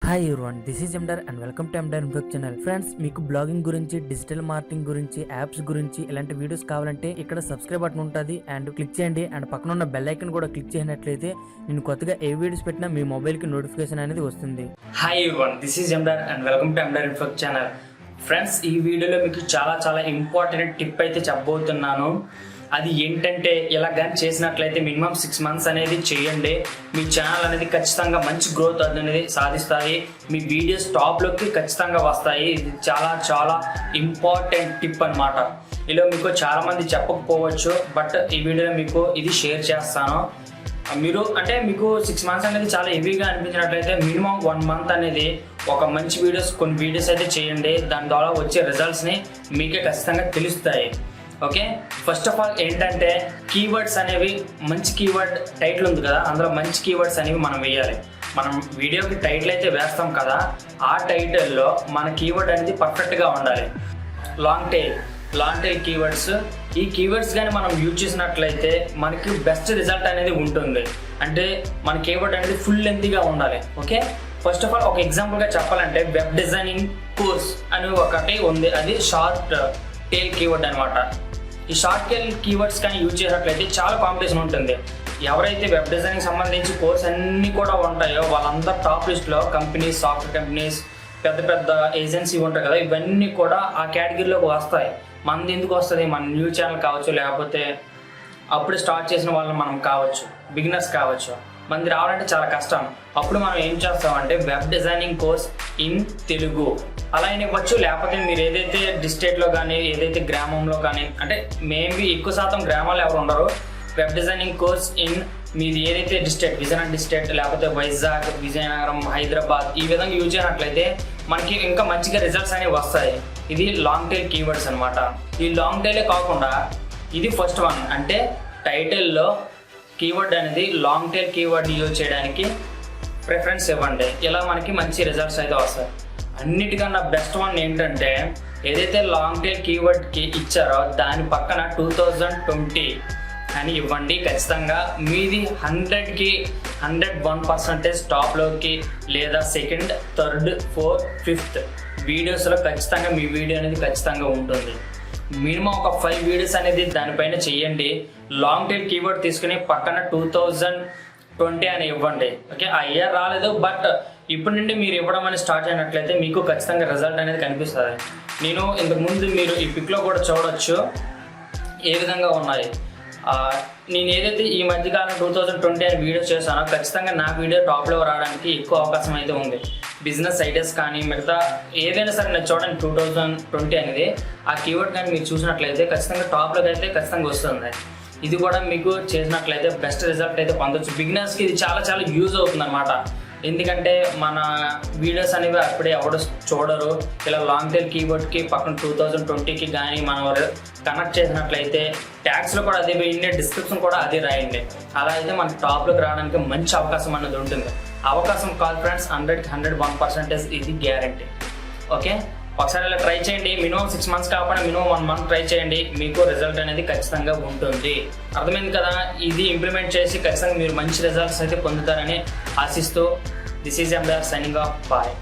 Hi everyone, this is Ender and welcome to Ender Infoc channel. Friends, మీకు blogging గురించి, digital marketing గురించి, apps గురించి ఇలాంటి videos కావాలంటే ఇక్కడ సబ్స్క్రైబ్ బటన్ ఉంటుంది అండ్ క్లిక్ చేయండి. అండ్ పక్కన ఉన్న బెల్ ఐకన్ కూడా క్లిక్ చేసినట్లయితే నేను కొత్తగా ఏ వీడియోస్ పెట్టినా మీ మొబైల్కి నోటిఫికేషన్ అనేది వస్తుంది. Hi everyone, this is Ender and welcome to Ender Infoc channel. Friends, ఈ వీడియోలో మీకు చాలా ఇంపార్టెంట్ టిప్ అయితే చెప్పబోతున్నాను. అది ఏంటంటే, ఇలా కానీ చేసినట్లయితే మినిమం 6 months అనేది చేయండి. మీ ఛానల్ అనేది ఖచ్చితంగా మంచి గ్రోత్ అనేది సాధిస్తాయి. మీ వీడియోస్ టాప్లోకి ఖచ్చితంగా వస్తాయి. ఇది చాలా ఇంపార్టెంట్ టిప్ అన్నమాట. ఇలా మీకు చాలామంది చెప్పకపోవచ్చు, బట్ ఈ వీడియోలో మీకు ఇది షేర్ చేస్తాను. మీకు 6 months అనేది చాలా హెవీగా అనిపించినట్లయితే మినిమం 1 month అనేది ఒక మంచి కొన్ని వీడియోస్ అయితే చేయండి. దాని ద్వారా వచ్చే రిజల్ట్స్ని మీకే ఖచ్చితంగా తెలుస్తాయి. ఓకే, ఫస్ట్ ఆఫ్ ఆల్ ఏంటంటే, కీవర్డ్స్ అనేవి మంచి కీవర్డ్ టైటిల్ ఉంది కదా, అందులో మంచి కీవర్డ్స్ అనేవి మనం వేయాలి. మనం వీడియోకి టైటిల్ అయితే వేస్తాం కదా, ఆ టైటిల్లో మన కీవర్డ్ అనేది పర్ఫెక్ట్గా ఉండాలి. లాంగ్ టైల్ కీవర్డ్స్, ఈ కీవర్డ్స్ కానీ మనం యూజ్ చేసినట్లయితే మనకి బెస్ట్ రిజల్ట్ అనేది ఉంటుంది. అంటే మన కీవర్డ్ అనేది ఫుల్ లెంతీగా ఉండాలి. ఓకే, ఫస్ట్ ఆఫ్ ఆల్ ఒక ఎగ్జాంపుల్గా చెప్పాలంటే, వెబ్ డిజైనింగ్ కోర్స్ అని ఒకటి ఉంది. అది షార్ట్ టైల్ కీవర్డ్ అనమాట. ఈ షార్ట్ టైల్ కీవర్డ్స్ కానీ యూజ్ చేసినట్లయితే చాలా కాంపిటీషన్ ఉంటుంది. ఎవరైతే వెబ్ డిజైనింగ్ సంబంధించి కోర్స్ అన్నీ కూడా ఉంటాయో వాళ్ళందరూ టాప్ లిస్ట్లో కంపెనీస్, సాఫ్ట్వేర్ కంపెనీస్, పెద్ద ఏజెన్సీ ఉంటాయి కదా, ఇవన్నీ కూడా ఆ కేటగిరీలోకి వస్తాయి. మనది ఎందుకు వస్తుంది? మన న్యూ ఛానల్ కావచ్చు, లేకపోతే అప్పుడే స్టార్ట్ చేసిన వాళ్ళు మనం కావచ్చు, బిగినర్స్ కావచ్చు. మనది రావాలంటే చాలా కష్టం. అప్పుడు మనం ఏం చేస్తామంటే, web designing course in Telugu అలా అయినా ఇవ్వచ్చు. లేకపోతే మీరు ఏదైతే డిస్ట్రిక్ట్లో కానీ, ఏదైతే గ్రామంలో కానీ, అంటే మేబీ ఎక్కువ శాతం గ్రామాల్లో ఎవరు ఉండరు. వెబ్ డిజైనింగ్ కోర్స్ ఇన్ మీది ఏదైతే డిస్ట్రిక్ట్, విజయనగరం డిస్ట్రిక్ట్, లేకపోతే వైజాగ్, విజయనగరం, హైదరాబాద్, ఈ విధంగా యూజ్ చేయనట్లయితే మనకి ఇంకా మంచిగా రిజల్ట్స్ అనేవి వస్తాయి. ఇది లాంగ్ టైల్ కీవర్డ్స్ అనమాట. ఈ లాంగ్ టైలే కాకుండా ఇది ఫస్ట్ వన్. అంటే టైటిల్లో కీవర్డ్ అనేది లాంగ్ టైల్ కీవర్డ్ యూజ్ చేయడానికి ప్రిఫరెన్స్ ఇవ్వండి. ఇలా మనకి మంచి రిజల్ట్స్ అయితే వస్తాయి. అన్నిటికన్నా బెస్ట్ వన్ ఏంటంటే, ఏదైతే లాంగ్ టైల్ కీవర్డ్కి ఇచ్చారో దాని పక్కన 2020 అని ఇవ్వండి. ఖచ్చితంగా మీది 100కి 101% టాప్లోకి, లేదా సెకండ్, థర్డ్, ఫోర్త్, ఫిఫ్త్ వీడియోస్లో ఖచ్చితంగా మీ వీడియో అనేది ఖచ్చితంగా ఉంటుంది. మినిమం ఒక 5 వీడియోస్ అనేది దానిపైన చెయ్యండి. లాంగ్ టైల్ కీవర్డ్ తీసుకుని పక్కన 2020 అని ఇవ్వండి. ఓకే, ఆ ఇయర్ రాలేదు, బట్ ఇప్పుడు నుండి మీరు ఇవ్వడం అనేది స్టార్ట్ అయినట్లయితే మీకు ఖచ్చితంగా రిజల్ట్ అనేది కనిపిస్తుంది. నేను ఇంతకుముందు మీరు ఈ పిక్లో కూడా చూడవచ్చు ఏ విధంగా ఉన్నాయి. నేను ఏదైతే ఈ మధ్యకాలం 2020 అని వీడియో చేశానో, ఖచ్చితంగా నా వీడియో టాప్లో రావడానికి ఎక్కువ అవకాశం అయితే ఉంది. బిజినెస్ ఐడియాస్ కానీ, మిగతా ఏదైనా సరే నేను చూడండి 2020 అనేది ఆ కీవర్డ్ కానీ మీరు చూసినట్లయితే ఖచ్చితంగా టాప్లోకి అయితే ఖచ్చితంగా వస్తుంది. ఇది కూడా మీకు చేసినట్లయితే బెస్ట్ రిజల్ట్ అయితే పొందొచ్చు. బిగినర్స్కి ఇది చాలా యూజ్ అవుతుంది అన్నమాట. ఎందుకంటే మన వీడియోస్ అనేవి అప్పుడే ఎవరు చూడరు. ఇలా లాంగ్ టైల్ కీవర్డ్కి పక్కన 2020కి కానీ మనం కనెక్ట్ చేసినట్లయితే ట్యాగ్స్లో కూడా అదే వేయండి, డిస్క్రిప్షన్ కూడా అదే రాయండి. అలా అయితే మనకి టాప్లోకి రావడానికి మంచి అవకాశం అనేది ఉంటుంది. అవకాశం కాదు ఫ్రెండ్స్, 100కి 101% ఇది గ్యారంటీ. ఓకే, ఒకసారి ఇలా ట్రై చేయండి. మినిమం 6 months కాకుండా మినిమం 1 month ట్రై చేయండి. మీకు రిజల్ట్ అనేది ఖచ్చితంగా ఉంటుంది. అర్థమైంది కదా? ఇది ఇంప్లిమెంట్ చేసి ఖచ్చితంగా మీరు మంచి రిజల్ట్స్ అయితే పొందుతారని ఆశిస్తూ, this is Ender signing off. Bye.